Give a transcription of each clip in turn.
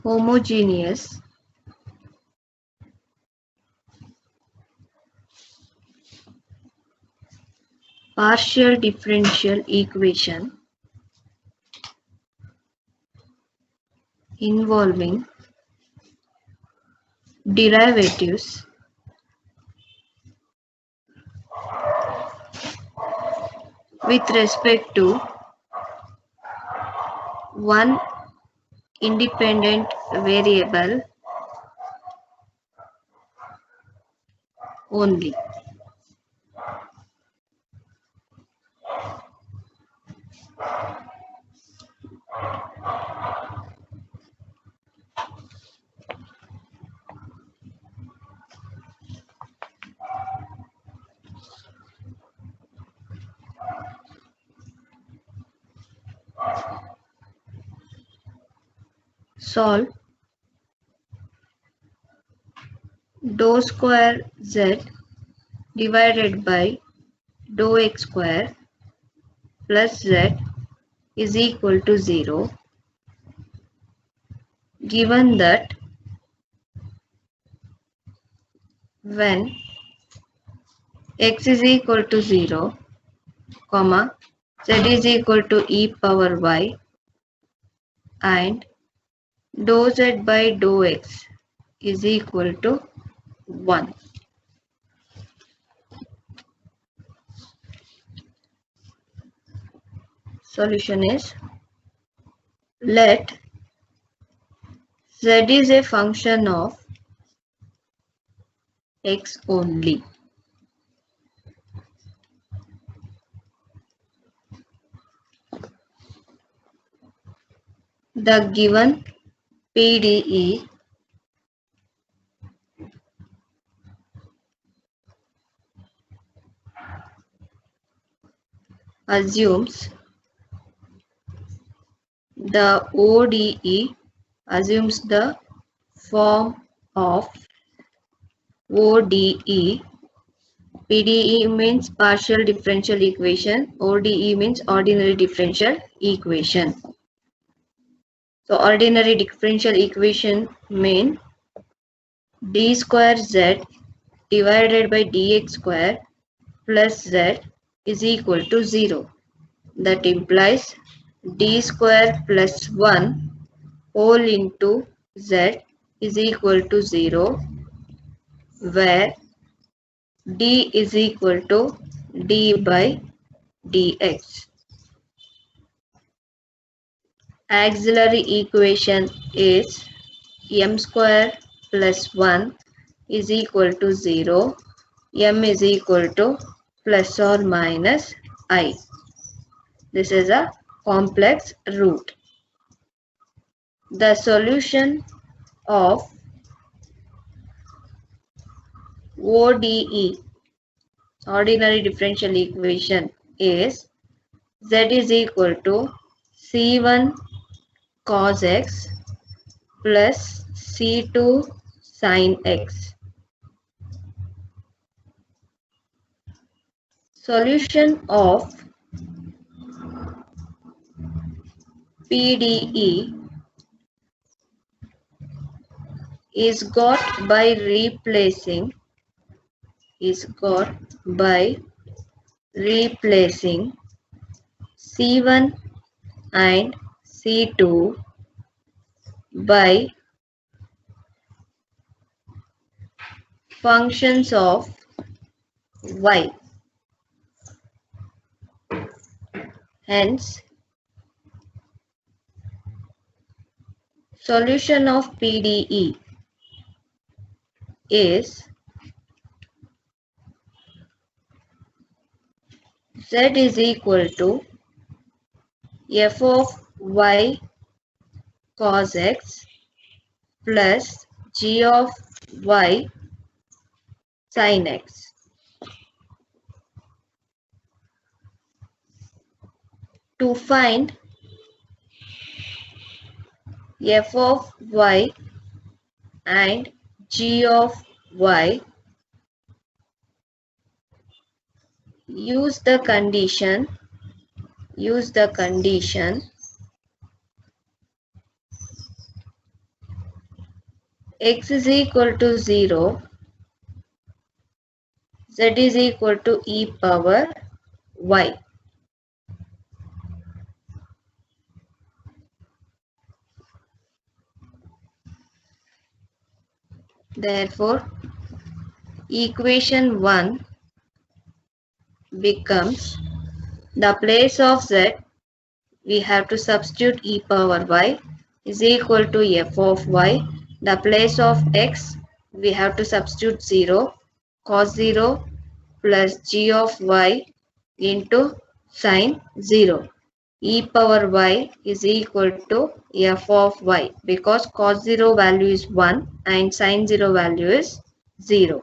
homogeneous partial differential equation involving derivatives with respect to one independent variable only. Solve dou square z divided by dou x square plus z is equal to 0, given that when x is equal to 0, comma, z is equal to e power y and dou z by dou x is equal to 1. Solution is, let z is a function of x only. The given PDE assumes the ODE assumes the form of ODE. PDE means partial differential equation. ODE means ordinary differential equation. So ordinary differential equation mean d square z divided by dx square plus z is equal to 0. That implies d square plus 1 whole into z is equal to 0, where d is equal to d by dx. Auxiliary equation is m square plus 1 is equal to 0, m is equal to plus or minus I. This is a complex root. The solution of ODE, ordinary differential equation, is z is equal to c1 cos x plus c2 sin x. Solution of PDE is got by replacing C1 and C2 by functions of y. Hence, solution of PDE is z is equal to f of y cos x plus g of y sin x. To find f of y and g of y, use the condition x is equal to 0, z is equal to e power y. Therefore, equation 1 becomes, the place of z we have to substitute e power y is equal to f of y. The place of x we have to substitute 0, cos 0 plus g of y into sin 0. E power y is equal to f of y because cos 0 value is 1 and sin 0 value is 0.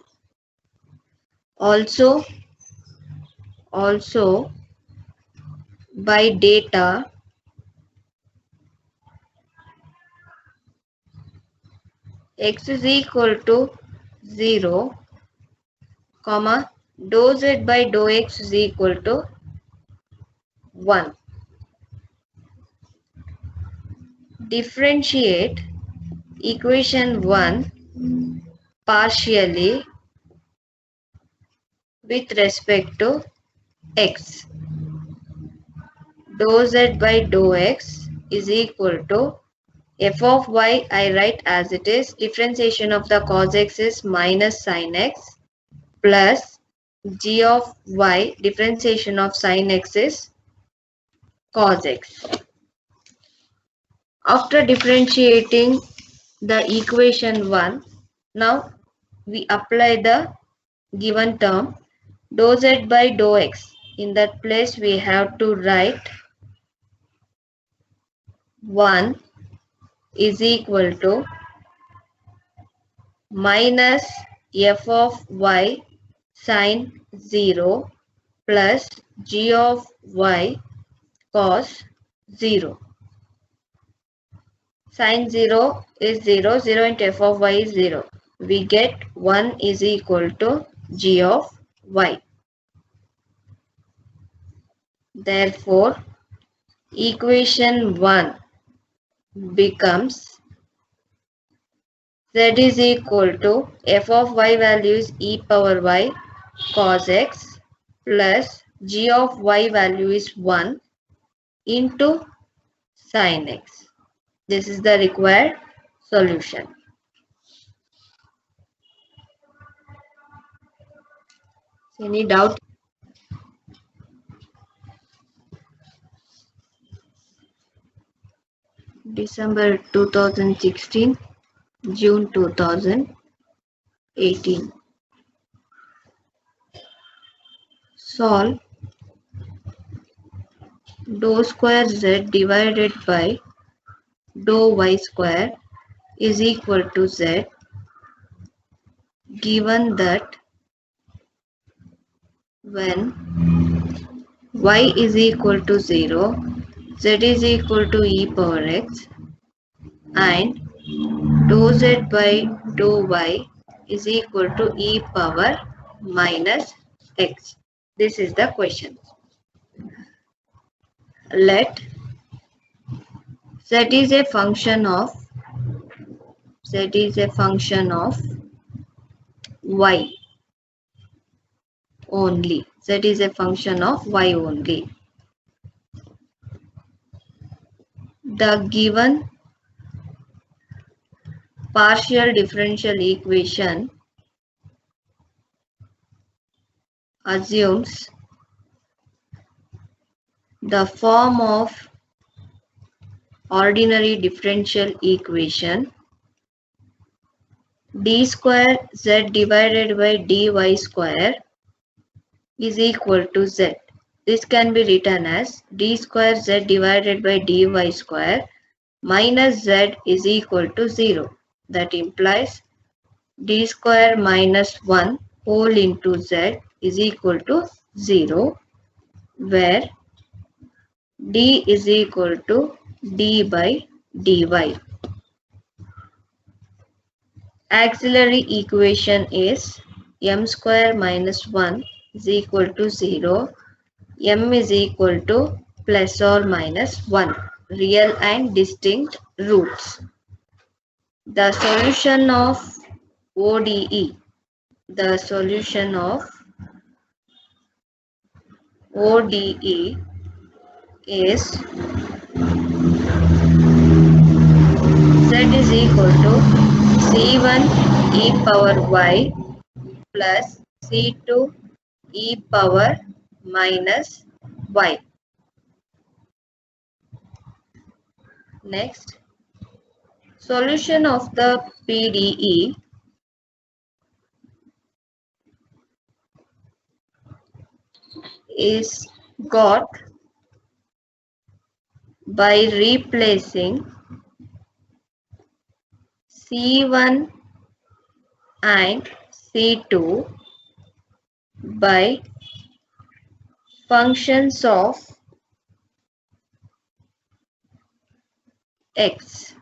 Also by data, x is equal to 0, comma, dou z by dou x is equal to 1. Differentiate equation 1 partially with respect to x. Dou z by dou x is equal to f of y I write as it is. Differentiation of the cos x is minus sin x plus g of y. Differentiation of sin x is cos x. After differentiating the equation 1, now we apply the given term dou z by dou x. In that place we have to write 1 is equal to minus f of y sin 0 plus g of y cos 0. Sin 0 is 0, 0 into f of y is 0. We get 1 is equal to g of y. Therefore, equation 1 becomes z is equal to f of y value is e power y cos x plus g of y value is 1 into sin x. This is the required solution. Any doubt? December 2016, June 2018. Solve dou square z divided by dou y square is equal to z, given that when y is equal to 0, z is equal to e power x and dou z by dou y is equal to e power minus x. This is the question. Let z is a function of y only. Z is a function of y only. The given partial differential equation assumes the form of ordinary differential equation d square z divided by dy square is equal to z. This can be written as d square z divided by dy square minus z is equal to 0. That implies d square minus 1 whole into z is equal to 0, where d is equal to d by dy. Auxiliary equation is m square minus 1 is equal to 0, m is equal to plus or minus 1, real and distinct roots. The solution of ODE. The solution of ODE is Z is equal to C1 e power y plus C2 e power minus y. Next, solution of the PDE is got by replacing C1 and C2 by functions of x.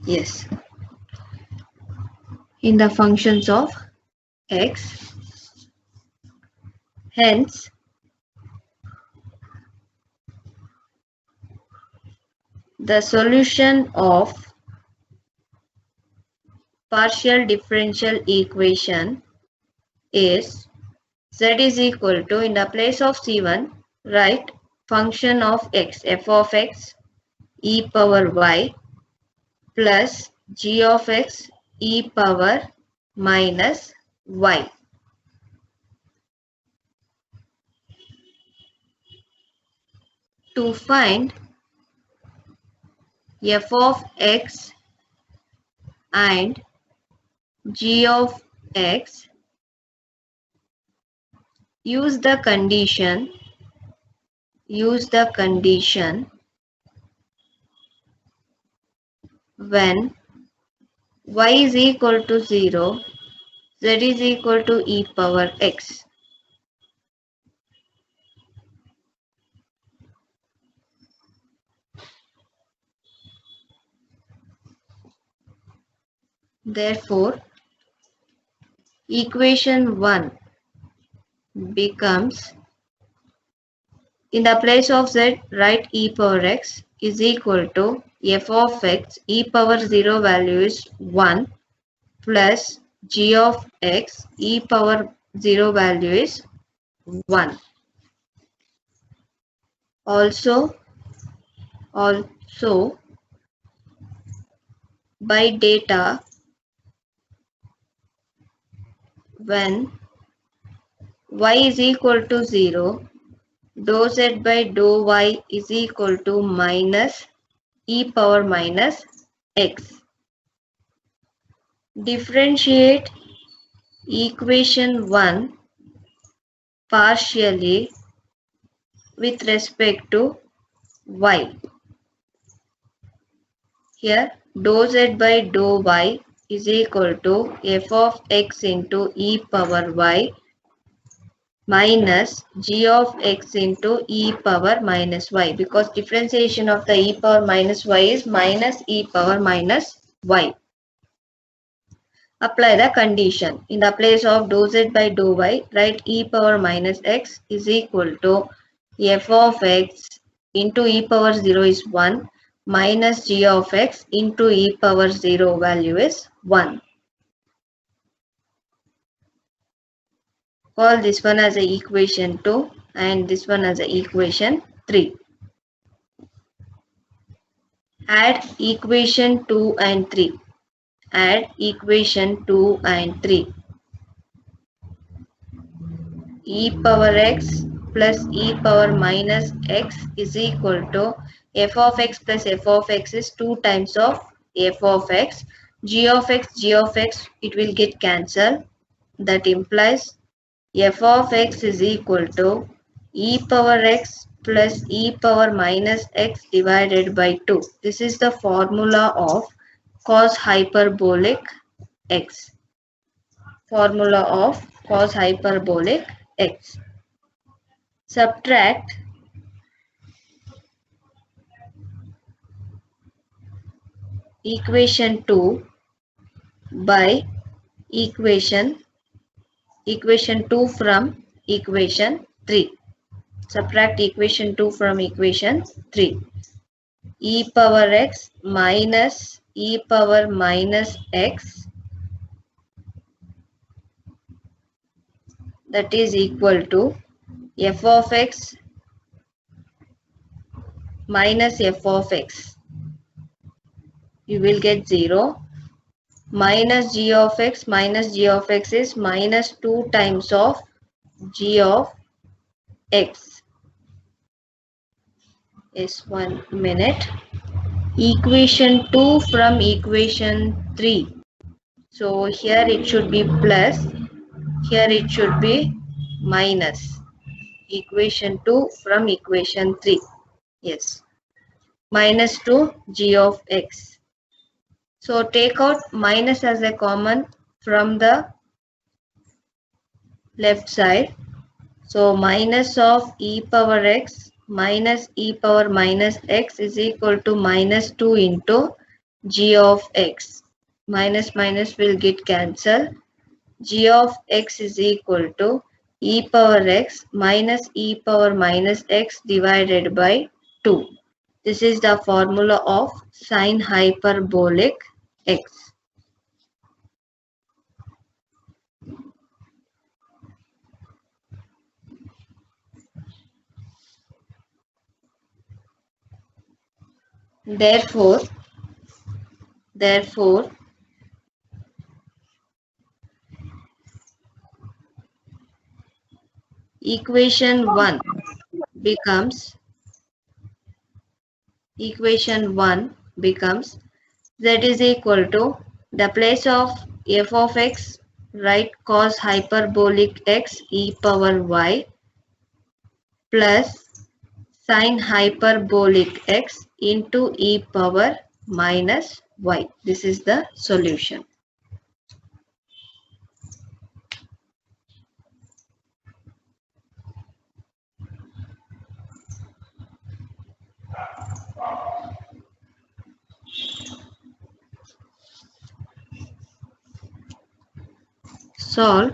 Yes, in the functions of x. Hence, the solution of partial differential equation is z is equal to, in the place of c1, write function of x, f of x e power y plus g of x e power minus y. To find f of x and g of x, use the condition when y is equal to 0, z is equal to e power x. Therefore, equation 1 becomes, in the place of z, write e power x is equal to f of x e power 0 value is 1 plus g of x e power 0 value is 1. Also by data, when y is equal to 0, dou z by dou y is equal to minus e power minus x. Differentiate equation 1 partially with respect to y. Here dou z by dou y is equal to f of x into e power y minus g of x into e power minus y, because differentiation of the e power minus y is minus e power minus y. Apply the condition. In the place of dou z by dou y, write e power minus x is equal to f of x into e power 0 is 1 minus g of x into e power 0 value is 1. Call this one as a equation 2 and this one as a equation 3. Add equation 2 and 3. Add equation 2 and 3. E power x plus e power minus x is equal to f of x plus f of x is 2 times of f of x. G of x, it will get cancelled. That implies f of x is equal to e power x plus e power minus x divided by 2. This is the formula of cos hyperbolic x. Formula of cos hyperbolic x. Subtract equation 2 by equation 2 from equation 3. Subtract equation 2 from equation 3. E power x minus e power minus x, that is equal to f of x minus f of x. You will get 0. Minus g of x is minus 2 times of g of x. Yes, 1 minute. Equation 2 from equation 3. So here it should be plus, here it should be minus. Equation 2 from equation 3. Yes. Minus 2 g of x. So take out minus as a common from the left side. So minus of e power x minus e power minus x is equal to minus 2 into g of x. Minus minus will get cancelled. G of x is equal to e power x minus e power minus x divided by 2. This is the formula of sine hyperbolic x. Therefore, equation 1 becomes z is equal to the place of f of x, write cos hyperbolic x e power y plus sine hyperbolic x into e power minus y. This is the solution. Solve.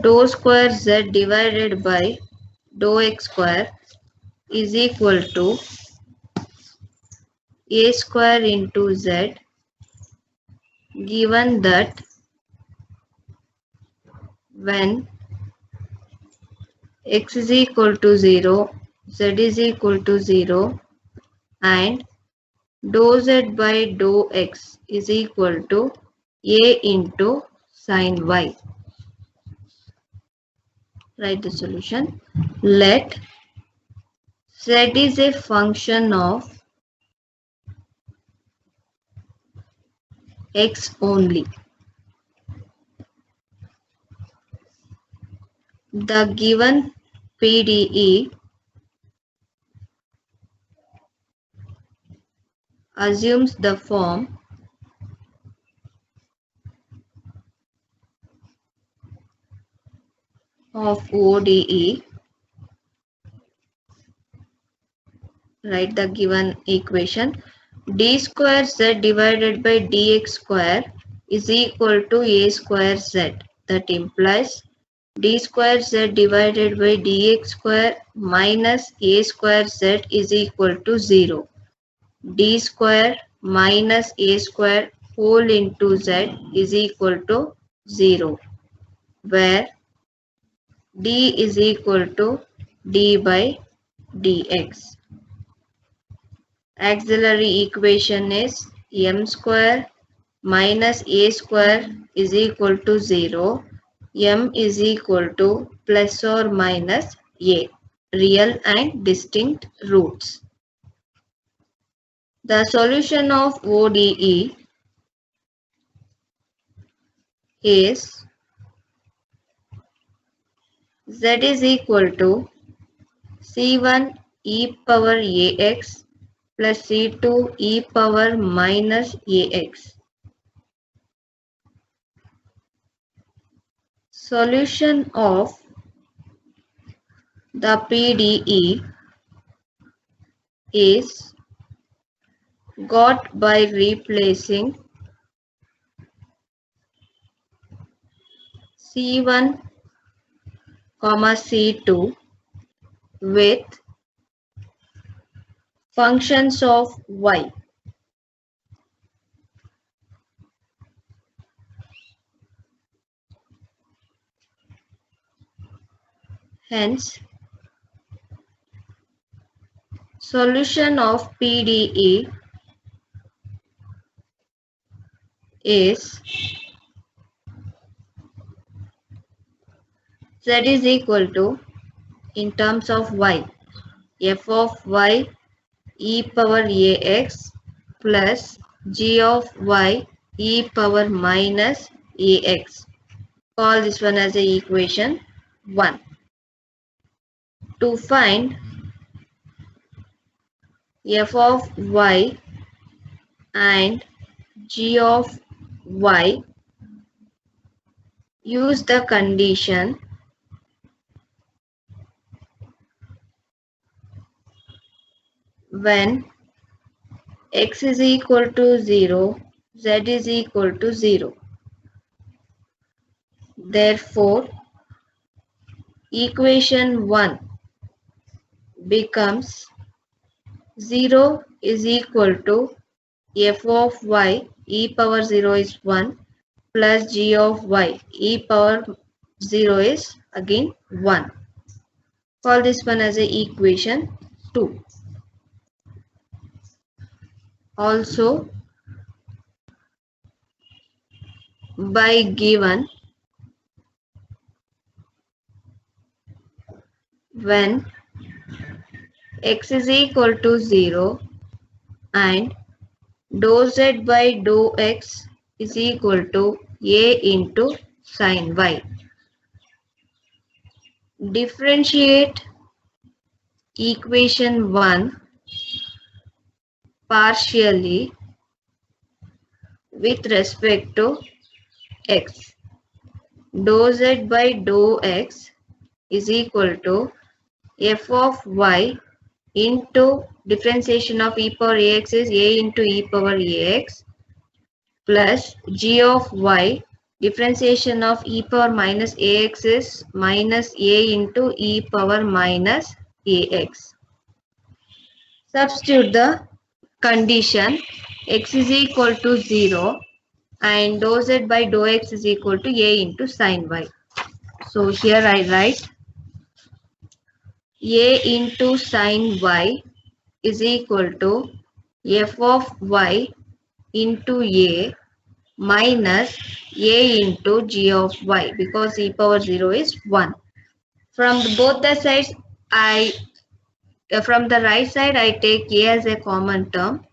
Dou square z divided by dou x square is equal to a square into z, given that when x is equal to 0, z is equal to 0 and dou z by dou x is equal to a into sine y. Write the solution. Let z is a function of x only. The given PDE assumes the form of ODE. Write the given equation. D square z divided by dx square is equal to a square z. That implies d square z divided by dx square minus a square z is equal to 0. D square minus a square whole into z is equal to 0, where d is equal to d by dx. Auxiliary equation is m square minus a square is equal to 0. M is equal to plus or minus a. Real and distinct roots. The solution of ODE is z is equal to c1 e power ax plus c2 e power minus ax. Solution of the PDE is got by replacing C1, C2 with functions of y. Hence, solution of PDE is z is equal to, in terms of y, f of y e power ax plus g of y e power minus ax. Call this one as a equation 1. To find f of y and g of y, use the condition when x is equal to 0, z is equal to 0. Therefore, equation 1 becomes 0 is equal to f of y e power 0 is 1 plus g of y e power 0 is again 1. Call this one as a equation 2. Also, by given when x is equal to 0 and dou z by dou x is equal to a into sin y. Differentiate equation 1 partially with respect to x. Dou z by dou x is equal to f of y into differentiation of e power ax is a into e power ax plus g of y, differentiation of e power minus ax is minus a into e power minus ax. Substitute the condition x is equal to 0 and dou z by dou x is equal to a into sin y. So here I write a into sin y is equal to f of y into a minus a into g of y, because e power 0 is 1. From both the sides, from the right side I take a as a common term.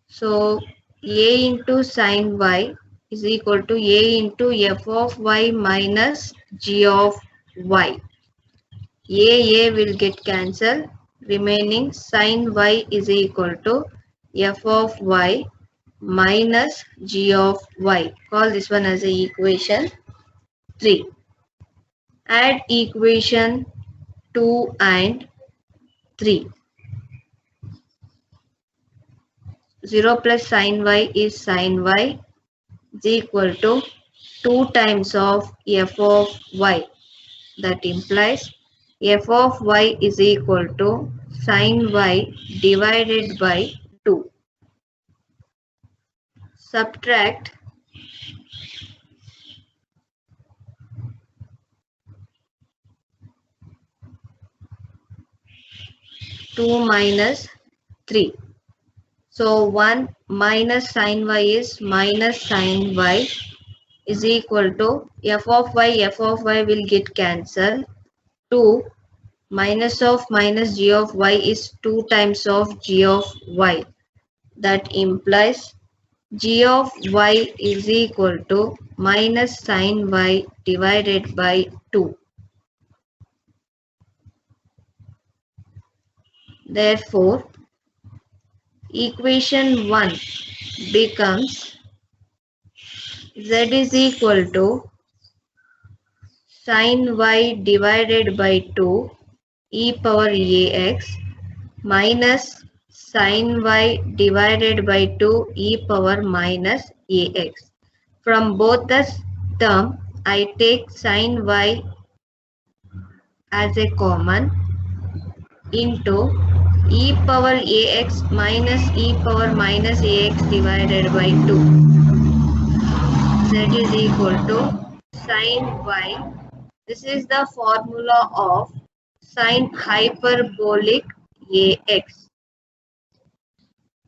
So a into sin y is equal to a into f of y minus g of y. A will get cancelled, remaining sin y is equal to f of y minus g of y. Call this one as a equation 3. Add equation 2 and 3. 0 plus sin y is sin y is equal to 2 times of f of y. That implies f of y is equal to sin y divided by 2. Subtract 2 minus 3. So 1 minus sin y is minus sin y is equal to f of y will get cancelled. 2 minus of minus g of y is 2 times of g of y. That implies g of y is equal to minus sin y divided by 2. Therefore, equation 1 becomes z is equal to sin y divided by 2 e power ax minus sin y divided by 2 e power minus ax. From both the term, I take sin y as a common into e power ax minus e power minus ax divided by 2. Z is equal to sin y. This is the formula of sin hyperbolic ax.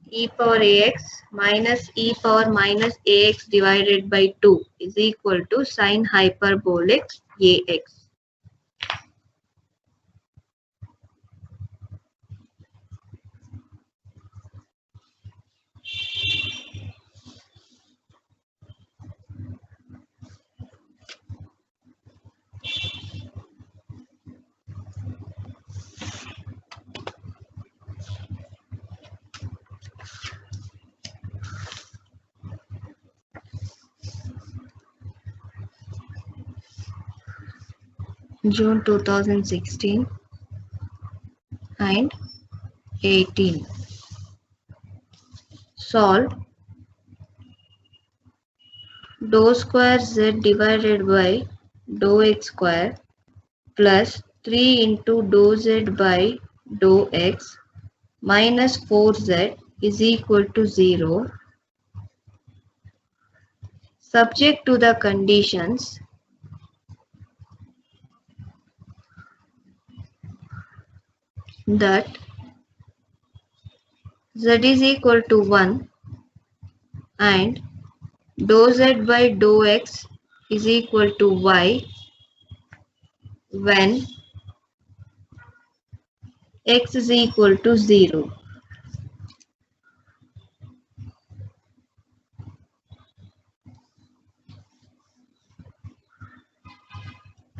E power ax minus e power minus ax divided by 2 is equal to sin hyperbolic ax. June 2016 and 18. Solve dou square z divided by dou x square plus 3 into dou z by dou x minus 4z is equal to 0, subject to the conditions that z is equal to 1 and dou z by dou x is equal to y when x is equal to 0.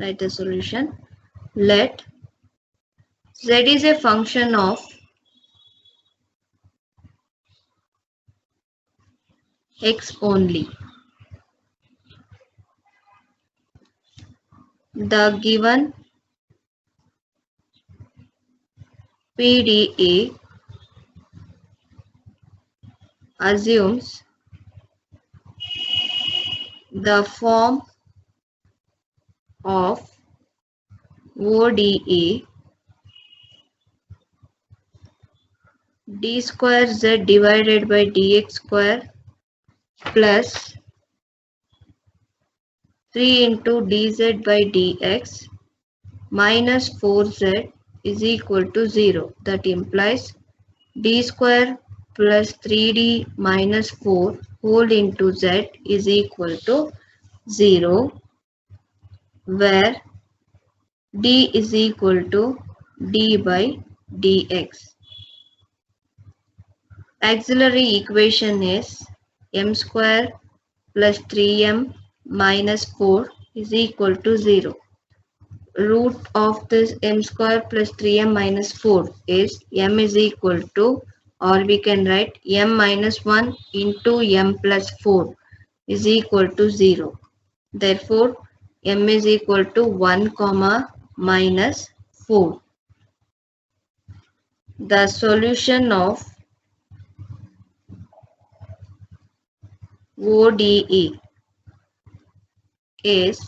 Write the solution. Let z is a function of x only. The given PDE assumes the form of ODE d square z divided by dx square plus 3 into dz by dx minus 4z is equal to 0. That implies d square plus 3d minus 4 whole into z is equal to 0, where d is equal to d by dx. Auxiliary equation is m square plus 3m minus 4 is equal to 0. Root of this m square plus 3m minus 4 is m is equal to, or we can write m minus 1 into m plus 4 is equal to 0. Therefore, m is equal to 1 comma minus 4. The solution of ODE is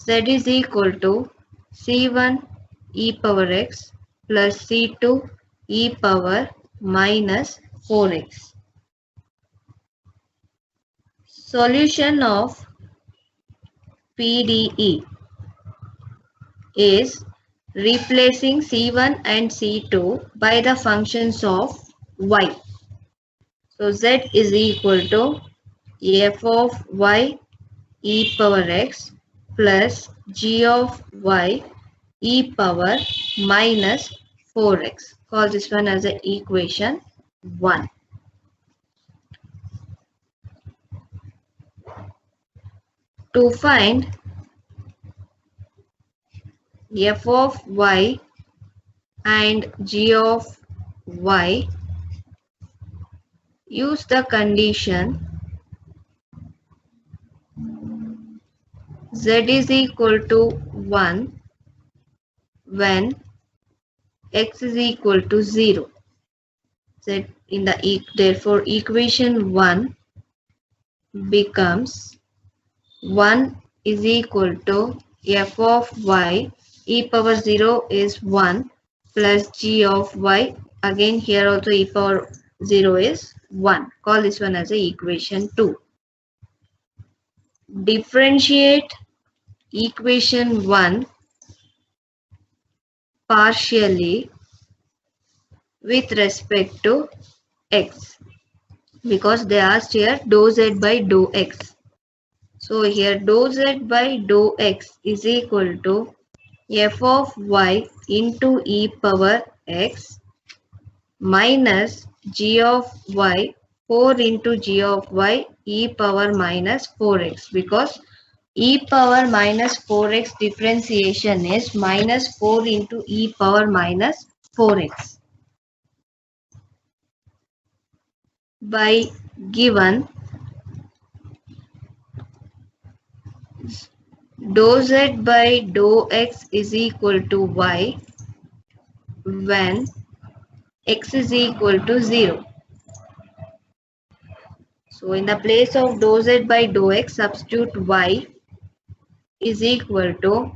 z is equal to c1 e power x plus c2 e power minus 4x. Solution of PDE is replacing C1 and C2 by the functions of y. So z is equal to f of y e power x plus g of y e power minus 4x. Call this one as a equation 1. To find f of y and g of y, use the condition z is equal to 1 when x is equal to 0. Z in the therefore equation 1 becomes 1 is equal to f of y e power 0 is 1 plus g of y. Again here also e power 0 is 1. Call this one as a equation 2. Differentiate equation 1 partially with respect to x, because they asked here dou z by dou x. So here dou z by dou x is equal to f of y into e power x minus g of y 4 into g of y e power minus 4x, because e power minus 4x differentiation is minus 4 into e power minus 4x. By given dou z by dou x is equal to y when x is equal to 0. So in the place of dou z by dou x, substitute y is equal to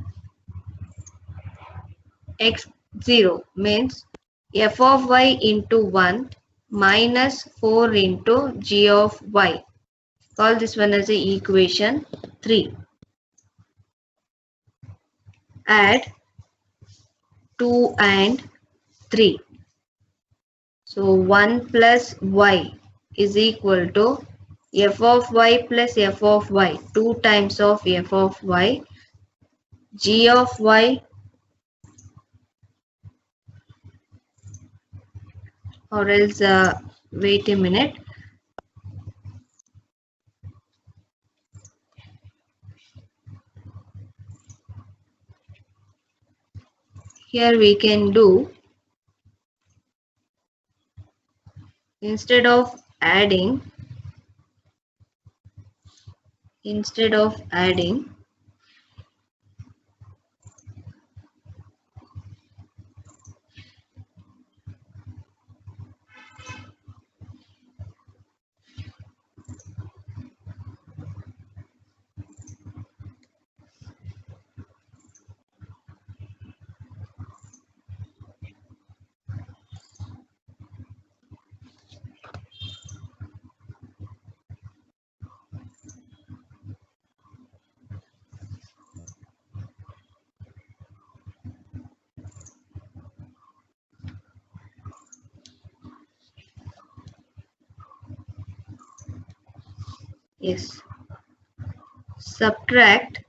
x0, means f of y into 1 minus 4 into g of y. Call this one as a equation 3. Add 2 and 3. So 1 plus y is equal to f of y plus f of y, 2 times of f of y, g of y, or else wait a minute. Here we can do, instead of adding yes, subtract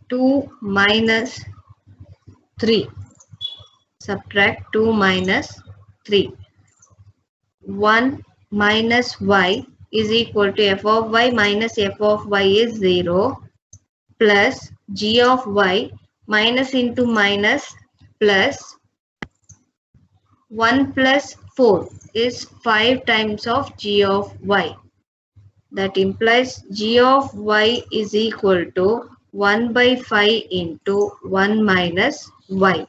2 minus 3. Subtract 2 minus 3. 1 minus y is equal to f of y minus f of y is 0 plus g of y minus into minus plus 1 plus 4 is 5 times of g of y. That implies g of y is equal to 1 by 5 into 1 minus y.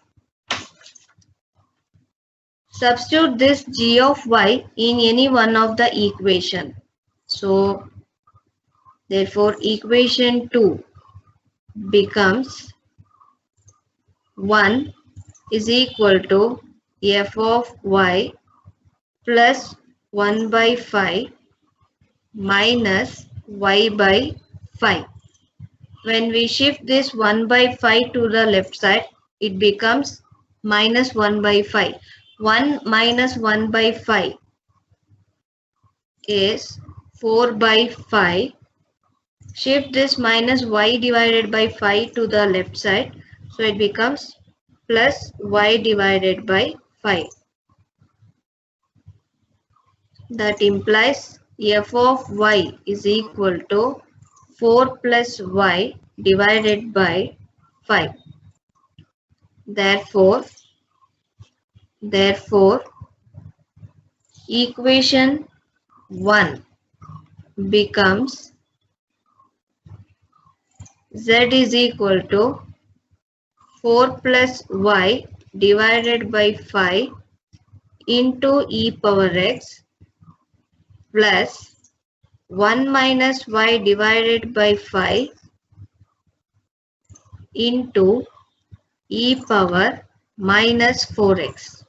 Substitute this g of y in any one of the equation. So therefore equation 2 becomes 1 is equal to f of y plus 1 by 5 minus y by 5. when we shift this 1 by 5 to the left side, it becomes minus 1 by 5. 1 minus 1 by 5 is 4 by 5. Shift this minus y divided by 5 to the left side. So it becomes plus y divided by 5. That implies f of y is equal to 4 plus y divided by 5. Therefore, equation 1 becomes z is equal to 4 plus y divided by 5 into e power x plus 1 minus y divided by 5 into e power minus 4x.